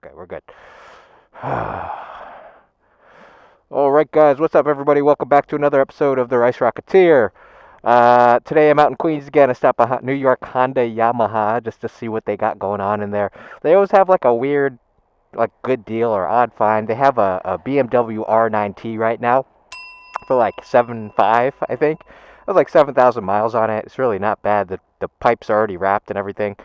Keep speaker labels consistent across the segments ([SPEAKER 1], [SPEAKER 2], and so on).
[SPEAKER 1] Okay, we're good. All right, guys, what's up, everybody? Welcome back to another episode of the Rice Rocketeer. Today I'm out in Queens again. I stopped by New York Honda Yamaha just to see what they got going on in there. They always have like a weird, like good deal or odd find. They have a BMW R9T right now for like 7.5, I think. It was like 7,000 miles on it. It's really not bad. The pipes are already wrapped and everything.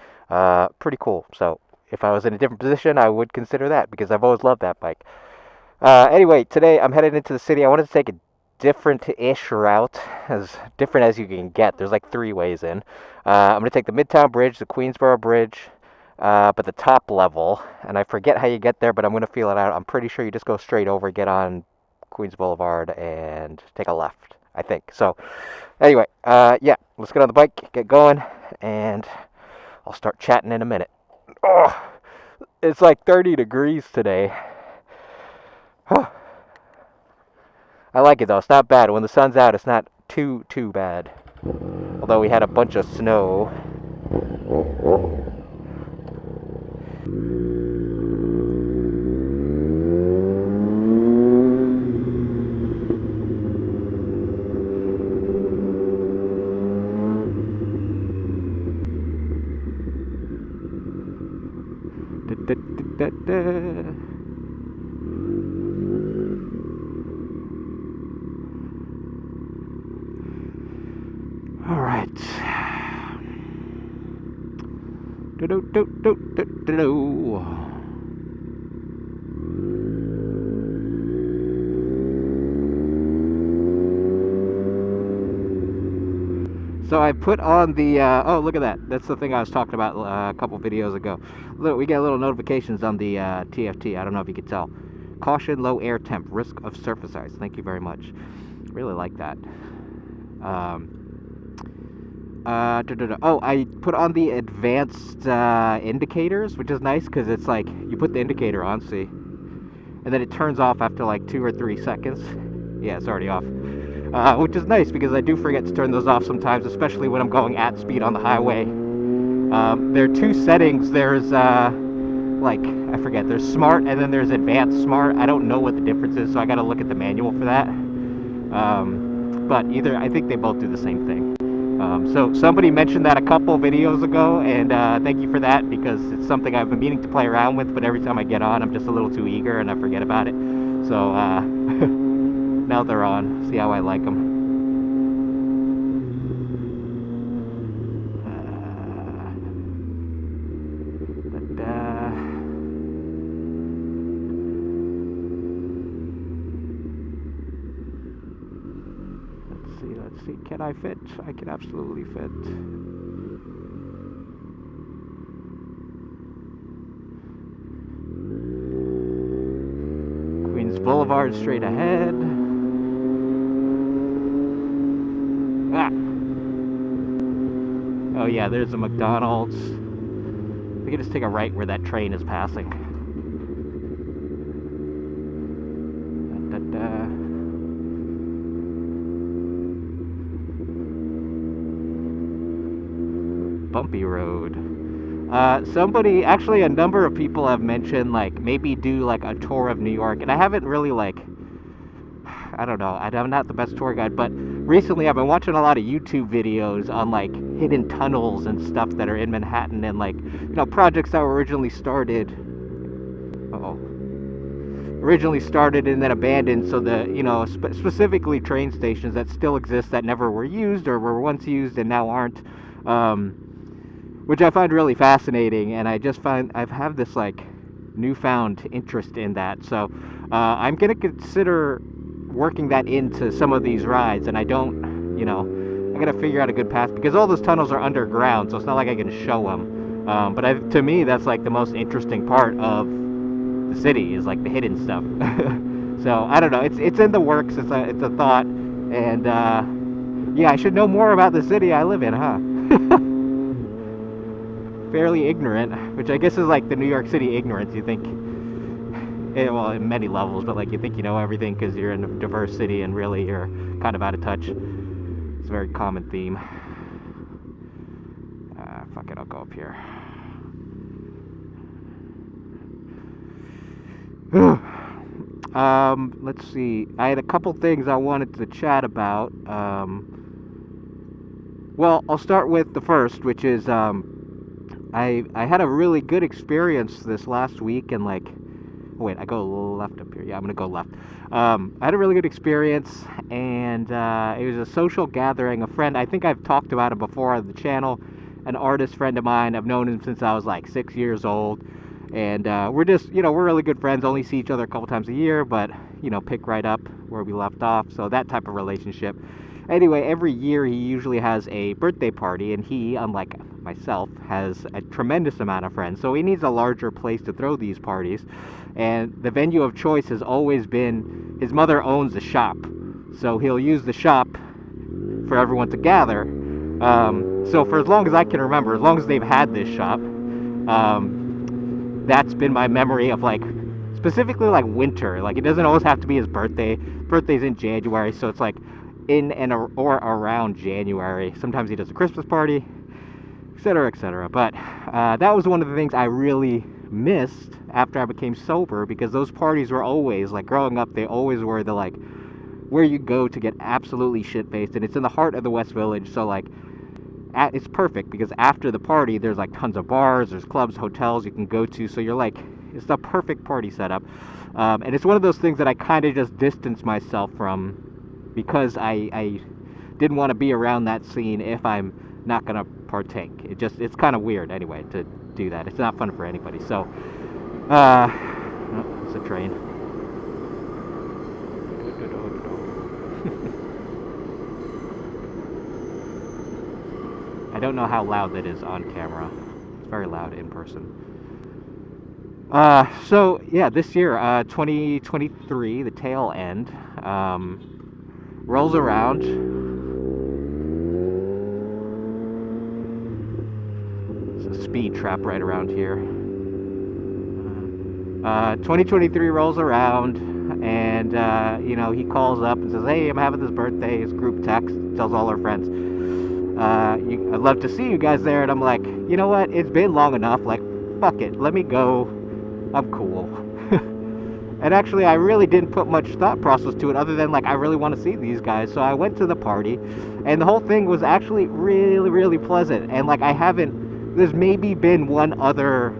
[SPEAKER 1] Pretty cool. So if I was in a different position, I would consider that because I've always loved that bike. Anyway, today I'm headed into the city. I wanted to take a different-ish route, as different as you can get. There's like three ways in. I'm going to take the Midtown Bridge, the Queensboro Bridge, but the top level, and I forget how you get there, but I'm going to feel it out. I'm pretty sure you just go straight over, get on Queens Boulevard, and take a left, I think. So, anyway, yeah, let's get on the bike, get going, and I'll start chatting in a minute. Oh, it's like 30 degrees today. I like it though. It's not bad. When the sun's out, it's not too bad. Although we had a bunch of snow. All right. So I put on the, oh, look at that. That's the thing I was talking about a couple videos ago. Look, we get little notifications on the TFT. I don't know if you could tell. Caution, low air temp, risk of surface ice. Thank you very much. Really like that. Oh, I put on the advanced indicators, which is nice because it's like you put the indicator on, see, and then it turns off after like 2 or 3 seconds. Yeah, it's already off. Which is nice because I do forget to turn those off sometimes, especially when I'm going at speed on the highway. There are two settings. There's like, I forget, there's smart and then there's advanced smart. I don't know what the difference is, so I gotta look at the manual for that. But either, I think they both do the same thing. So somebody mentioned that a couple videos ago, and thank you for that because it's something I've been meaning to play around with, but every time I get on, I'm just a little too eager and I forget about it. So now they're on. See how I like them. Let's see. Can I fit? I can absolutely fit. Queens Boulevard straight ahead. Ah! Oh yeah, there's a McDonald's. We can just take a right where that train is passing. Bumpy road. Somebody, actually a number of people have mentioned like maybe do like a tour of New York, and I haven't really like, I don't know, I'm not the best tour guide, but recently I've been watching a lot of YouTube videos on like hidden tunnels and stuff that are in Manhattan, and like, you know, projects that were originally started and then abandoned, so the, you know, specifically train stations that still exist that never were used or were once used and now aren't, which I find really fascinating, and I just find I have this like newfound interest in that. So I'm gonna consider working that into some of these rides, and I don't, you know, I gotta figure out a good path because all those tunnels are underground, so it's not like I can show them. But to me, that's like the most interesting part of the city is like the hidden stuff. So I don't know. It's in the works. It's a thought, and yeah, I should know more about the city I live in, huh? Fairly ignorant, which I guess is like the New York City ignorance. You think, well, in many levels, but like you think you know everything because you're in a diverse city, and really you're kind of out of touch. It's a very common theme. Fuck it, I'll go up here. Let's see. I had a couple things I wanted to chat about. Well, I'll start with the first, which is I had a really good experience this last week, and like, wait, I go left up here. Yeah, I'm gonna go left. I had a really good experience, and it was a social gathering. A friend, I think I've talked about it before on the channel. An artist friend of mine. I've known him since I was like 6 years old, and we're just, we're really good friends. Only see each other a couple times a year, but pick right up where we left off. So that type of relationship. Anyway, every year he usually has a birthday party, and he, unlike myself, has a tremendous amount of friends. So he needs a larger place to throw these parties. And the venue of choice has always been, his mother owns a shop. So he'll use the shop for everyone to gather. So for as long as I can remember, as long as they've had this shop, that's been my memory of like, specifically like winter. Like it doesn't always have to be his birthday. Birthday's in January, so it's like in and or around January. Sometimes he does a Christmas party, etc., etc. But that was one of the things I really missed after I became sober, because those parties were always, like growing up, they always were the like where you go to get absolutely shit-faced, and it's in the heart of the West Village, so like it's perfect because after the party there's like tons of bars, there's clubs, hotels you can go to, so you're like, it's the perfect party setup. And it's one of those things that I kind of just distanced myself from, because I didn't want to be around that scene if I'm not going to partake. It's kind of weird anyway to do that. It's not fun for anybody. So, oh, it's a train. I don't know how loud that is on camera. It's very loud in person. So yeah, this year, 2023, the tail end, rolls around. It's a speed trap right around here. 2023 rolls around, and he calls up and says, "Hey, I'm having this birthday." His group text, tells all our friends, "I'd love to see you guys there." And I'm like, you know what? It's been long enough. Like, fuck it, let me go. I'm cool. And actually, I really didn't put much thought process to it other than, like, I really want to see these guys. So I went to the party, and the whole thing was actually really, really pleasant. And, like, there's maybe been one other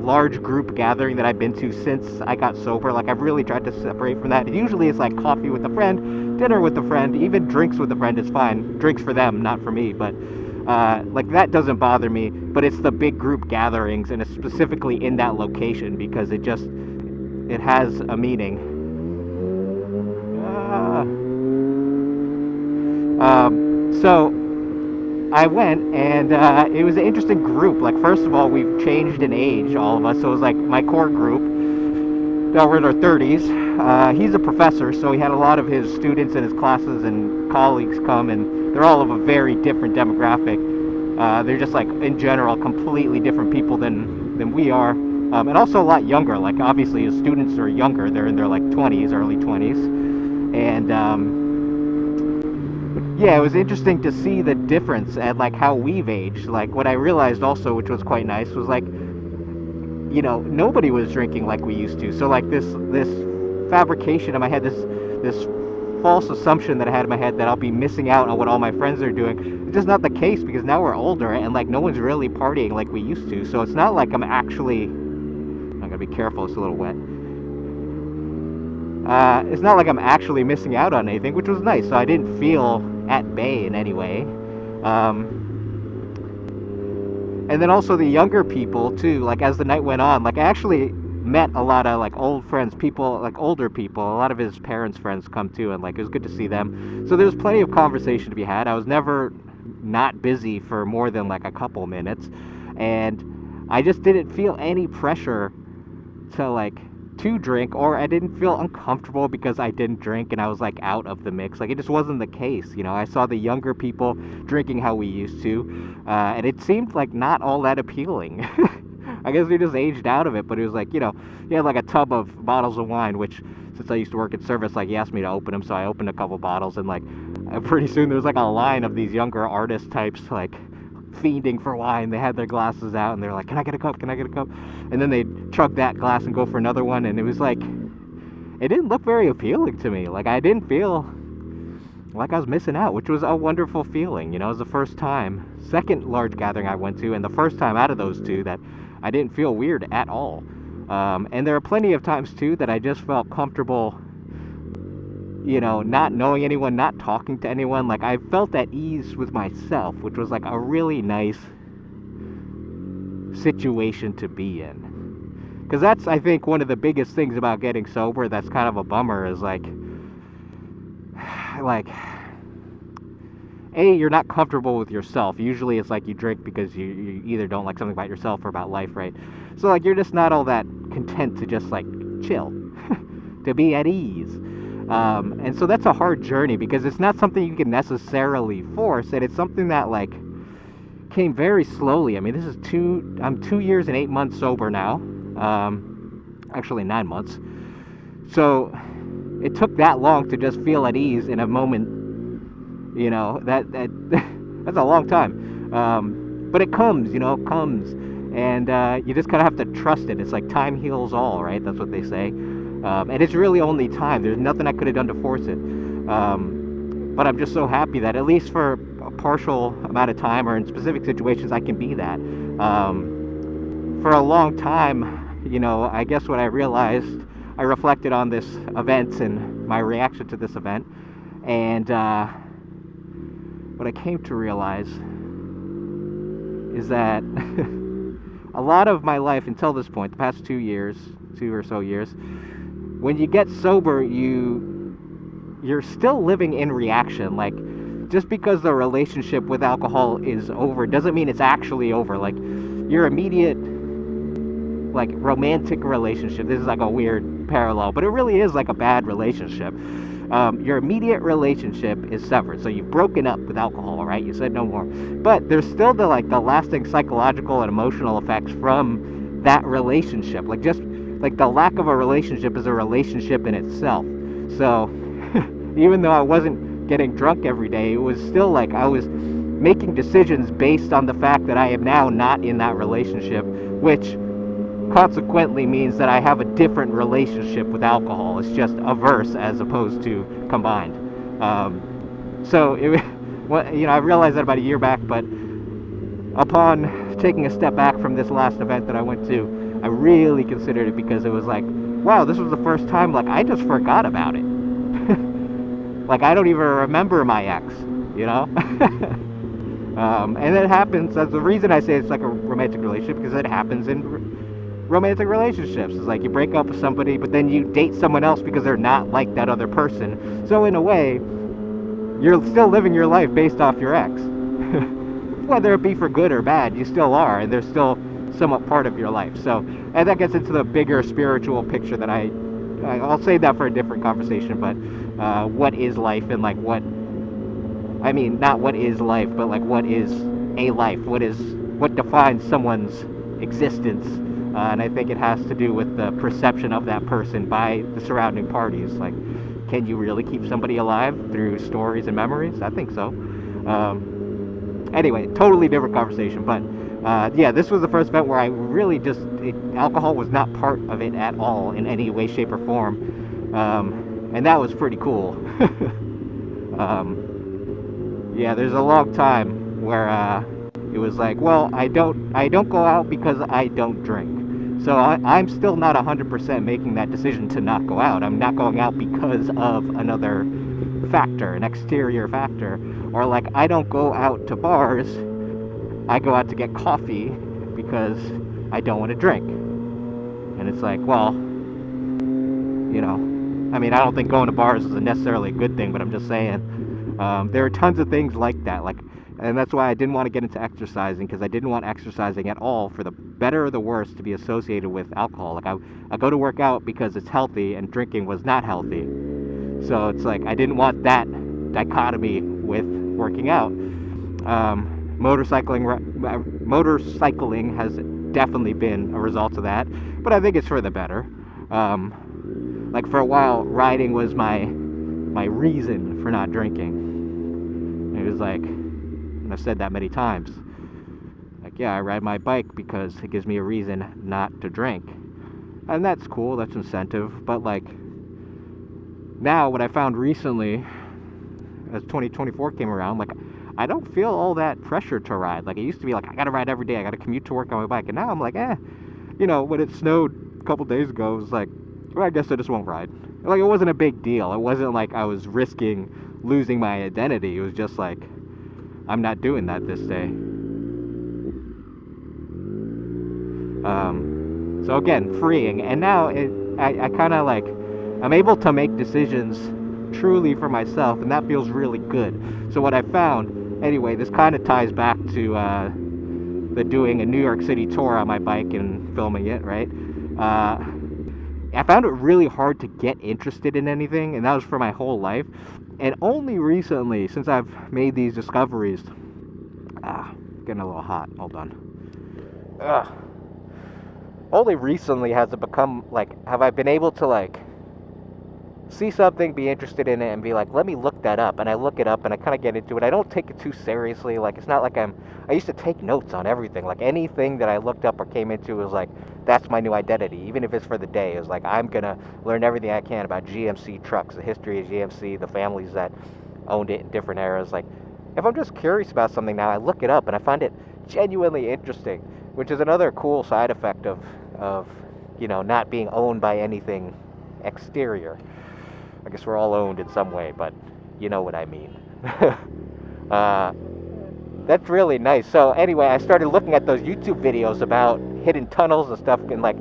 [SPEAKER 1] large group gathering that I've been to since I got sober. Like, I've really tried to separate from that. And usually it's, like, coffee with a friend, dinner with a friend, even drinks with a friend is fine. Drinks for them, not for me, but... like, that doesn't bother me, but it's the big group gatherings, and it's specifically in that location, because it has a meaning. So I went, and it was an interesting group. Like, first of all, we've changed in age, all of us, so it was like my core group. Now we're in our 30s. He's a professor, so he had a lot of his students in his classes and colleagues come, and they're all of a very different demographic. They're just, like, in general, completely different people than we are. And also a lot younger. Like, obviously his students are younger. They're in their, like, 20s, early 20s. And, yeah, it was interesting to see the difference and, like, how we've aged. Like, what I realized also, which was quite nice, was, like, nobody was drinking like we used to. So, like, this fabrication in my head, this false assumption that I had in my head that I'll be missing out on what all my friends are doing. It's just not the case, because now we're older, and, like, no one's really partying like we used to. So it's not like I'm gotta be careful, it's a little wet. It's not like I'm actually missing out on anything, which was nice. So I didn't feel at bay in any way. And then also the younger people too, like, as the night went on, like, I actually met a lot of, like, old friends, people, like, older people. A lot of his parents' friends come too, and, like, it was good to see them. So there was plenty of conversation to be had. I was never not busy for more than, like, a couple minutes, and I just didn't feel any pressure to drink, or I didn't feel uncomfortable because I didn't drink and I was, like, out of the mix. Like, it just wasn't the case. I saw the younger people drinking how we used to, and it seemed like not all that appealing. I guess we just aged out of it, but it was like, he had, like, a tub of bottles of wine, which, since I used to work in service, like, he asked me to open them, so I opened a couple bottles, and, like, pretty soon there was, like, a line of these younger artist types, like, fiending for wine. They had their glasses out and they're like, "Can I get a cup? Can I get a cup?" And then they'd chug that glass and go for another one. And it was like, it didn't look very appealing to me. Like, I didn't feel like I was missing out, which was a wonderful feeling. It was the first time, second large gathering I went to, and the first time out of those two that I didn't feel weird at all. And there are plenty of times too that I just felt comfortable, not knowing anyone, not talking to anyone. Like, I felt at ease with myself, which was like a really nice situation to be in. Because that's, I think, one of the biggest things about getting sober that's kind of a bummer is like, you're not comfortable with yourself. Usually it's like you drink because you either don't like something about yourself or about life, right? So like, you're just not all that content to just like chill, to be at ease. And so that's a hard journey because it's not something you can necessarily force, and it's something that like came very slowly. I mean, I'm 2 years and 8 months sober now. Actually 9 months. So it took that long to just feel at ease in a moment. That's a long time. But it comes, and you just kind of have to trust it. It's like time heals all, right? That's what they say. And it's really only time. There's nothing I could have done to force it. But I'm just so happy that at least for a partial amount of time or in specific situations, I can be that. For a long time, I guess what I realized, I reflected on this event and my reaction to this event, and what I came to realize is that a lot of my life until this point, the past 2 or so years, when you get sober, you're still living in reaction. Like, just because the relationship with alcohol is over doesn't mean it's actually over. Like, your immediate like romantic relationship, this is like a weird parallel, but it really is like a bad relationship. Your immediate relationship is severed, so you've broken up with alcohol, right? You said no more, but there's still the lasting psychological and emotional effects from that relationship. Like, just like the lack of a relationship is a relationship in itself. So even though I wasn't getting drunk every day, it was still like I was making decisions based on the fact that I am now not in that relationship, which consequently means that I have a different relationship with alcohol. It's just averse as opposed to combined. So I realized that about a year back, but upon taking a step back from this last event that I went to, I really considered it, because it was like, wow, this was the first time like I just forgot about it. Like, I don't even remember my ex, and it happens. That's the reason I say it's like a romantic relationship, because it happens in romantic relationships. It's like you break up with somebody, but then you date someone else because they're not like that other person. So in a way, you're still living your life based off your ex. Whether it be for good or bad, you still are, and they're still somewhat part of your life. So, and that gets into the bigger spiritual picture that I'll save that for a different conversation. But what is life, and like not what is life, but like what is a life? What defines someone's existence? And I think it has to do with the perception of that person by the surrounding parties. Like, can you really keep somebody alive through stories and memories? I think so. Anyway, totally different conversation. But this was the first event where I really alcohol was not part of it at all in any way, shape, or form. And that was pretty cool. There's a long time where it was like, well, I don't go out because I don't drink. So I'm still not 100% making that decision to not go out. I'm not going out because of another factor, an exterior factor. Or like, I don't go out to bars. I go out to get coffee because I don't want to drink. And it's like, well, I don't think going to bars is necessarily a good thing, but I'm just saying, there are tons of things like that. And that's why I didn't want to get into exercising, because I didn't want exercising at all, for the better or the worse, to be associated with alcohol. Like, I go to work out because it's healthy, and drinking was not healthy. So it's like, I didn't want that dichotomy with working out. Motorcycling has definitely been a result of that, but I think it's for the better. Like, for a while, riding was my reason for not drinking. It was like, and I've said that many times, yeah, I ride my bike because it gives me a reason not to drink. And that's cool, that's incentive. But like, now what I found recently, as 2024 came around, like, I don't feel all that pressure to ride. Like, it used to be like, I gotta ride every day, I gotta commute to work on my bike. And now I'm like, you know, when it snowed a couple days ago, it was like, well, I guess I just won't ride. Like, it wasn't a big deal. It wasn't like I was risking losing my identity. It was just like, I'm not doing that this day. So again, freeing. And now I kind of like, I'm able to make decisions truly for myself, and that feels really good. So what I found, anyway, this kind of ties back to the doing a New York City tour on my bike and filming it, right? I found it really hard to get interested in anything, and that was for my whole life. And only recently, since I've made these discoveries, getting a little hot, hold on. Only recently has it become, like, have I been able to, like, see something, be interested in it, and be like, let me look that up. And I look it up, and I kind of get into it. I don't take it too seriously. Like, it's not like I used to take notes on everything. Like, anything that I looked up or came into was like, that's my new identity. Even if it's for the day, it was like, I'm going to learn everything I can about GMC trucks, the history of GMC, the families that owned it in different eras. Like, if I'm just curious about something now, I look it up, and I find it genuinely interesting, which is another cool side effect of you know, not being owned by anything exterior. I guess we're all owned in some way, but you know what I mean. That's really nice. So anyway, I started looking at those YouTube videos about hidden tunnels and stuff, and like,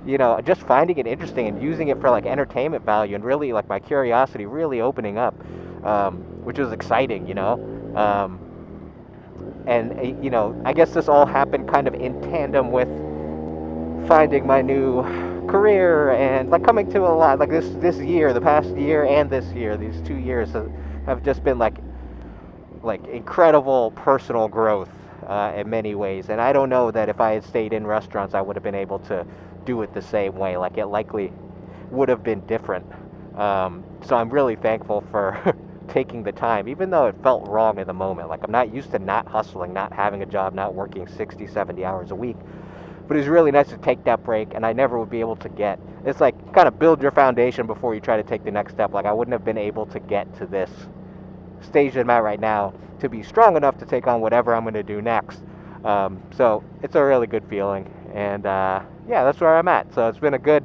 [SPEAKER 1] you know, just finding it interesting and using it for like entertainment value, and really like my curiosity really opening up, which was exciting, you know. And you know, I guess this all happened kind of in tandem with finding my new career, and like coming to a lot, like this year, the past year and this year, these 2 years have just been like incredible personal growth in many ways. And I don't know that if I had stayed in restaurants, I would have been able to do it the same way. Like, it likely would have been different. So I'm really thankful for taking the time, even though it felt wrong in the moment. Like, I'm not used to not hustling, not having a job, not working 60, 70 hours a week. But it was really nice to take that break, and I never would be able to get, it's like kind of build your foundation before you try to take the next step. Like, I wouldn't have been able to get to this stage that I'm at right now to be strong enough to take on whatever I'm going to do next. So it's a really good feeling, and yeah, that's where I'm at. So it's been a good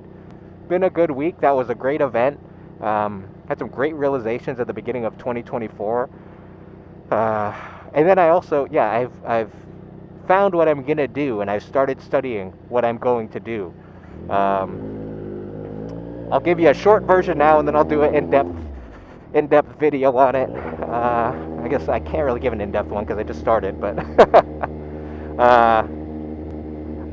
[SPEAKER 1] week. That was a great event. Had some great realizations at the beginning of 2024. And then I also, yeah, I've found what I'm gonna do, and I've started studying what I'm going to do. I'll give you a short version now, and then I'll do an in-depth video on it. I guess I can't really give an in-depth one because I just started, but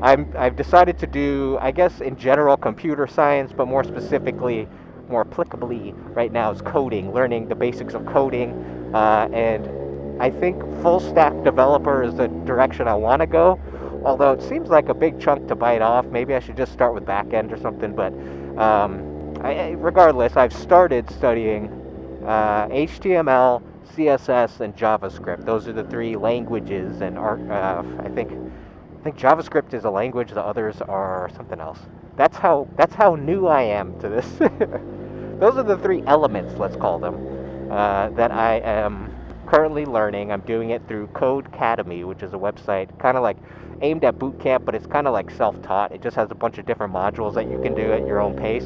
[SPEAKER 1] I've decided to do, I guess, in general, computer science, but more specifically, more applicably right now, is coding, learning the basics of coding, and I think full stack developer is the direction I want to go, although it seems like a big chunk to bite off. Maybe I should just start with back end or something, but regardless, I've started studying HTML, CSS, and JavaScript. Those are the three languages, and I think JavaScript is a language, the others are something else. That's how new I am to this. Those are the three elements, let's call them, that I am currently learning. I'm doing it through Codecademy, which is a website kind of like aimed at boot camp, but it's kind of like self-taught. It just has a bunch of different modules that you can do at your own pace.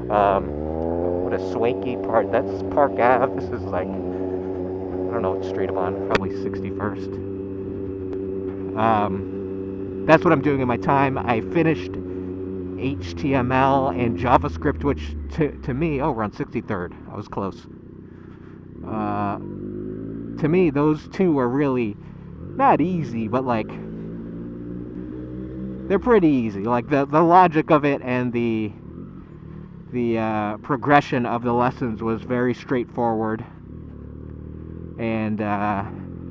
[SPEAKER 1] What a swanky part. That's Park Ave. This is like, I don't know what street I'm on, probably 61st. That's what I'm doing in my time. I finished HTML and JavaScript, which to me, we're on 63rd. I was close. To me, those two are really not easy, but like, they're pretty easy. Like, the logic of it and the progression of the lessons was very straightforward and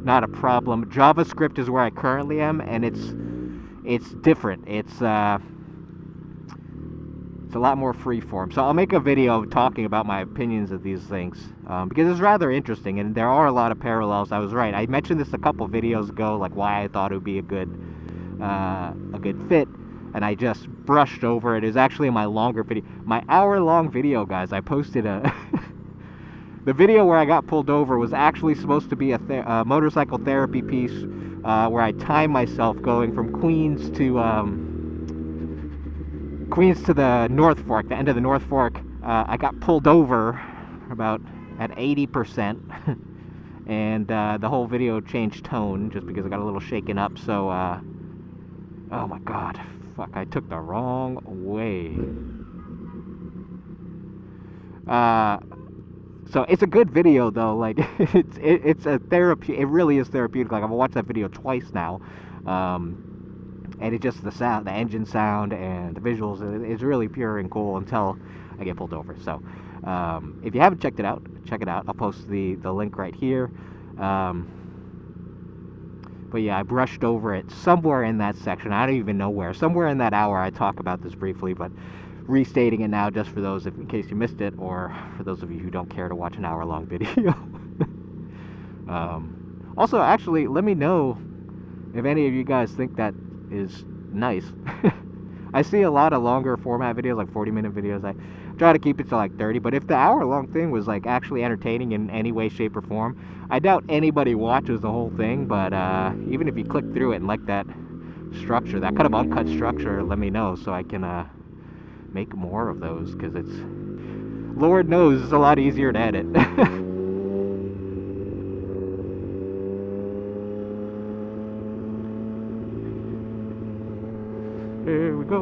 [SPEAKER 1] not a problem. JavaScript is where I currently am, and it's different. It's a lot more freeform. So I'll make a video talking about my opinions of these things, because it's rather interesting, and there are a lot of parallels. I was right. I mentioned this a couple videos ago, like why I thought it would be a good a good fit, and I just brushed over it. It was actually my longer video, my hour-long video, guys. I posted a the video where I got pulled over was actually supposed to be a motorcycle therapy piece, where I timed myself going from Queens to the North Fork, the end of the North Fork. I got pulled over about at 80%, and the whole video changed tone just because I got a little shaken up. So, oh my God, fuck! I took the wrong way. So it's a good video though. Like it's a therapy. It really is therapeutic. Like I've watched that video twice now. And it's just the sound, the engine sound, and the visuals. It's really pure and cool until I get pulled over. So, if you haven't checked it out, check it out. I'll post the link right here. But yeah, I brushed over it somewhere in that section. I don't even know where. Somewhere in that hour, I talk about this briefly, but restating it now just for those, in case you missed it, or for those of you who don't care to watch an hour-long video. Also, actually, let me know if any of you guys think that is nice. I see a lot of longer format videos, like 40-minute videos. I try to keep it to like 30, but if the hour-long thing was like actually entertaining in any way, shape, or form, I doubt anybody watches the whole thing. But even if you click through it and like that structure, that kind of uncut structure, let me know so I can make more of those, because it's, Lord knows, it's a lot easier to edit. Here we go.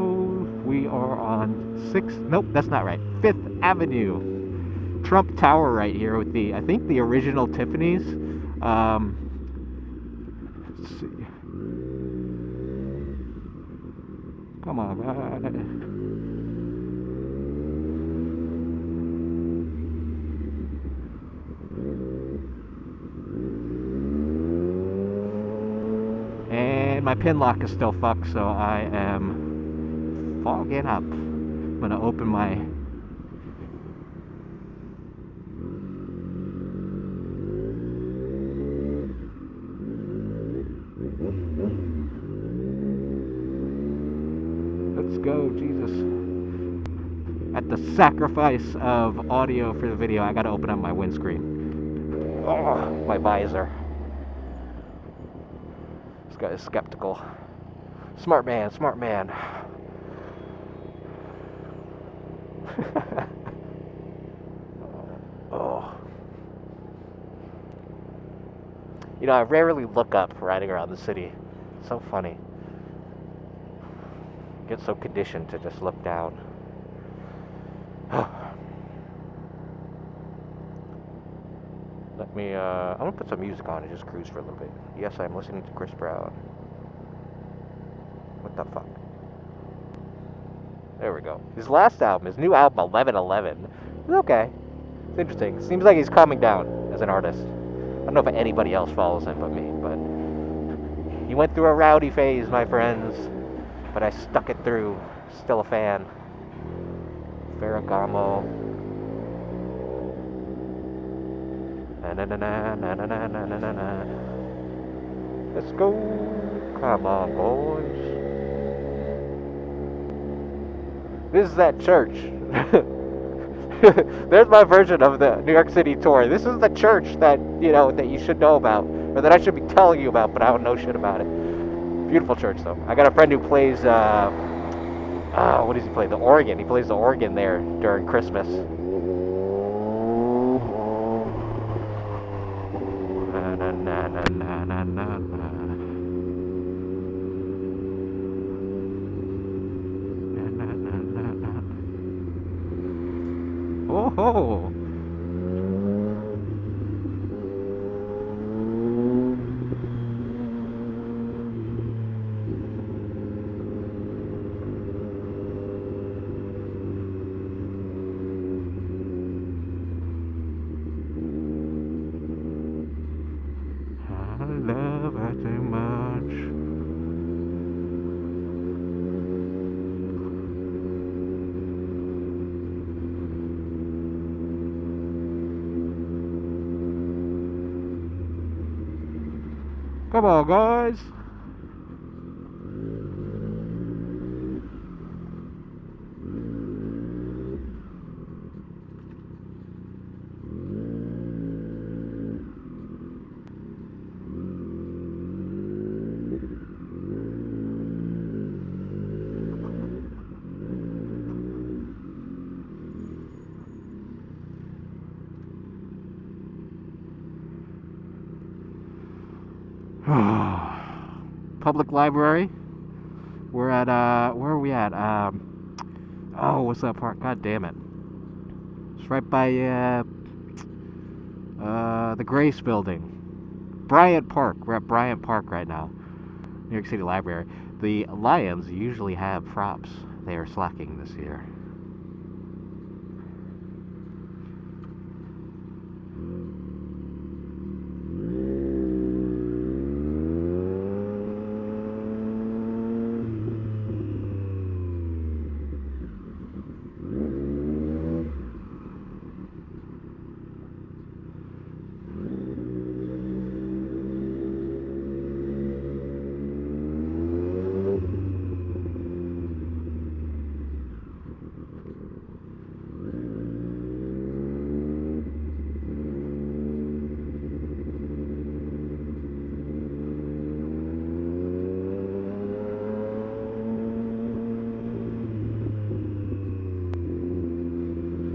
[SPEAKER 1] We are on 6th, nope, that's not right, 5th Avenue. Trump Tower right here with the, I think the original Tiffany's. Let's see. Come on, guys. And my pin lock is still fucked, so I am fogging up. I'm gonna open my let's go, Jesus. At the sacrifice of audio for the video, I gotta open up my windscreen. Oh, my visor. This guy is skeptical. Smart man, smart man. Oh. You know, I rarely look up riding around the city. It's so funny. I get so conditioned to just look down. Let me, I'm gonna put some music on and just cruise for a little bit. Yes, I'm listening to Chris Brown. What the fuck? There we go. His last album, his new album, 1111, is okay. It's interesting. Seems like he's calming down as an artist. I don't know if anybody else follows him but me, but he went through a rowdy phase, my friends, but I stuck it through. Still a fan. Ferragamo. Na na na na na na na na na na. Let's go. Come on, boys. This is that church. There's my version of the New York City tour. This is the church that, you know, that you should know about, or that I should be telling you about, but I don't know shit about it. Beautiful church, though. I got a friend who plays, what does he play? The organ. He plays the organ there during Christmas. Na na na na na na na. Oh! I love her too much. Come on, guys. Public Library. We're at, where are we at? Oh, what's that park? God damn it. It's right by, the Grace Building. Bryant Park. We're at Bryant Park right now. New York City Library. The Lions usually have props. They are slacking this year.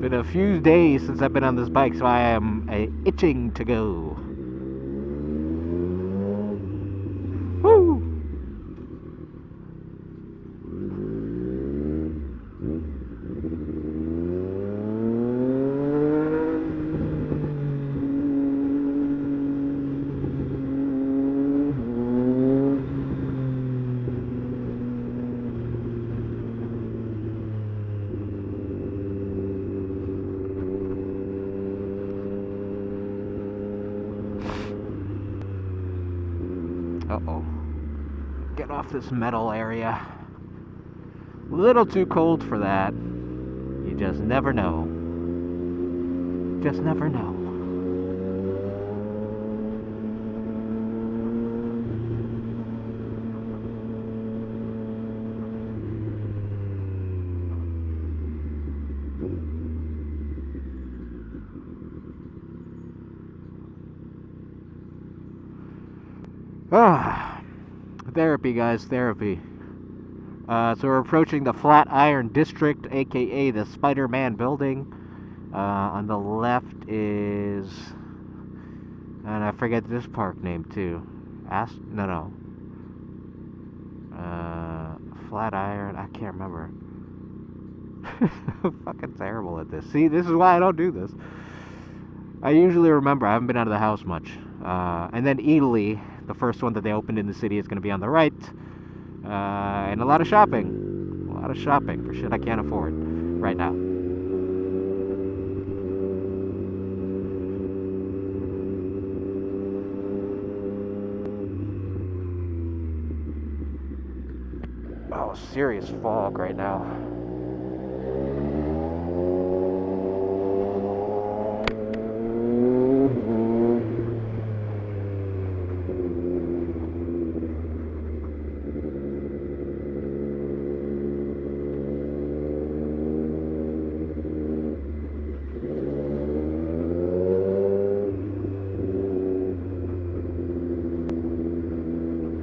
[SPEAKER 1] Been a few days since I've been on this bike, so I am itching to go. Woo! Uh-oh. Get off this metal area. A little too cold for that. You just never know. Just never know. Therapy, guys, therapy. So we're approaching the Flatiron District, aka the Spider-Man building. On the left is, and I forget this park name too. Flatiron. I can't remember. I'm fucking terrible at this. See, this is why I don't do this. I usually remember. I haven't been out of the house much. And then Italy, the first one that they opened in the city, is going to be on the right. And a lot of shopping. A lot of shopping for shit I can't afford right now. Oh, serious fog right now.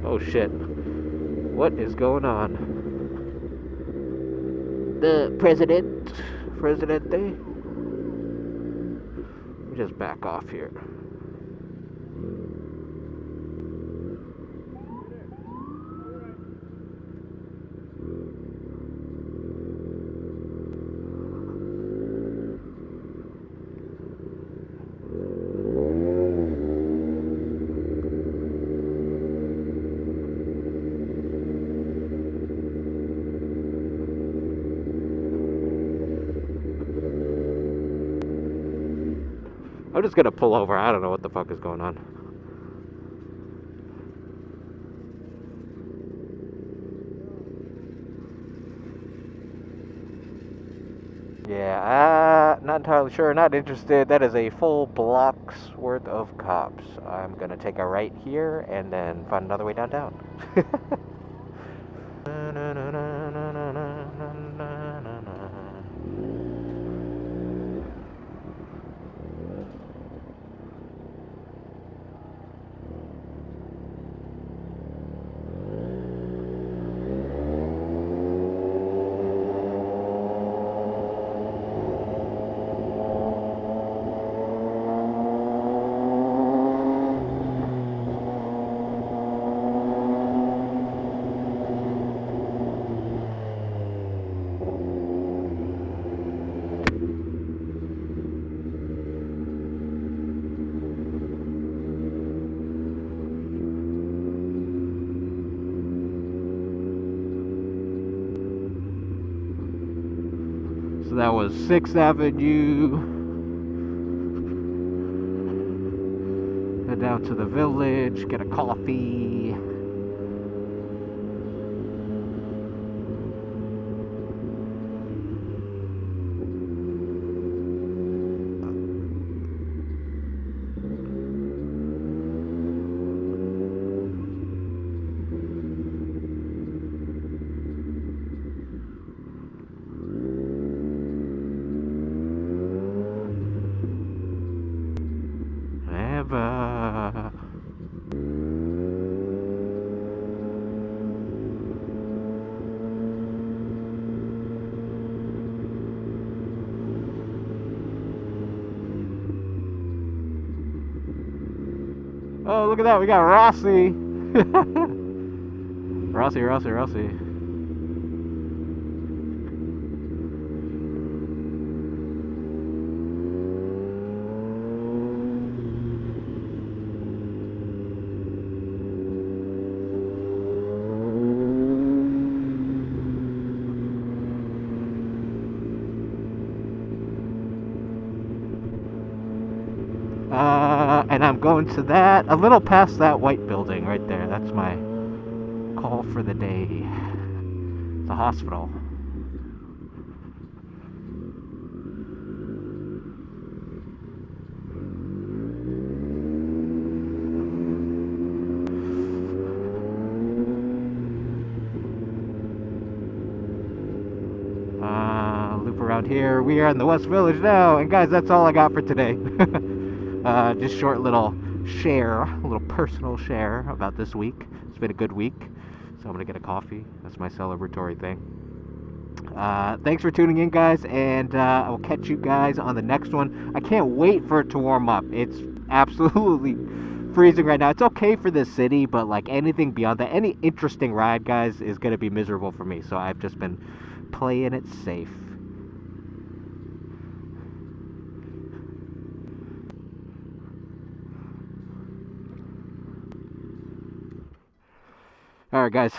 [SPEAKER 1] Oh shit. What is going on? The Presidente. Let me just back off here. I'm just gonna pull over. I don't know what the fuck is going on. Yeah, not entirely sure. Not interested. That is a full block's worth of cops. I'm gonna take a right here and then find another way downtown. So that was 6th Avenue. Head down to the Village, get a coffee. Ever. Oh, look at that. We got Rossi. Rossi. And I'm going to that, a little past that white building right there. That's my call for the day. It's a hospital. Loop around here. We are in the West Village now. And guys, that's all I got for today. Just short little share, a little personal share about this week. It's been a good week. So I'm going to get a coffee. That's my celebratory thing. Thanks for tuning in, guys, and I will catch you guys on the next one. I can't wait for it to warm up. It's absolutely freezing right now. It's okay for this city, but like anything beyond that, any interesting ride, guys, is going to be miserable for me. So I've just been playing it safe. All right, guys.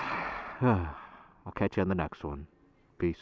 [SPEAKER 1] I'll catch you on the next one. Peace.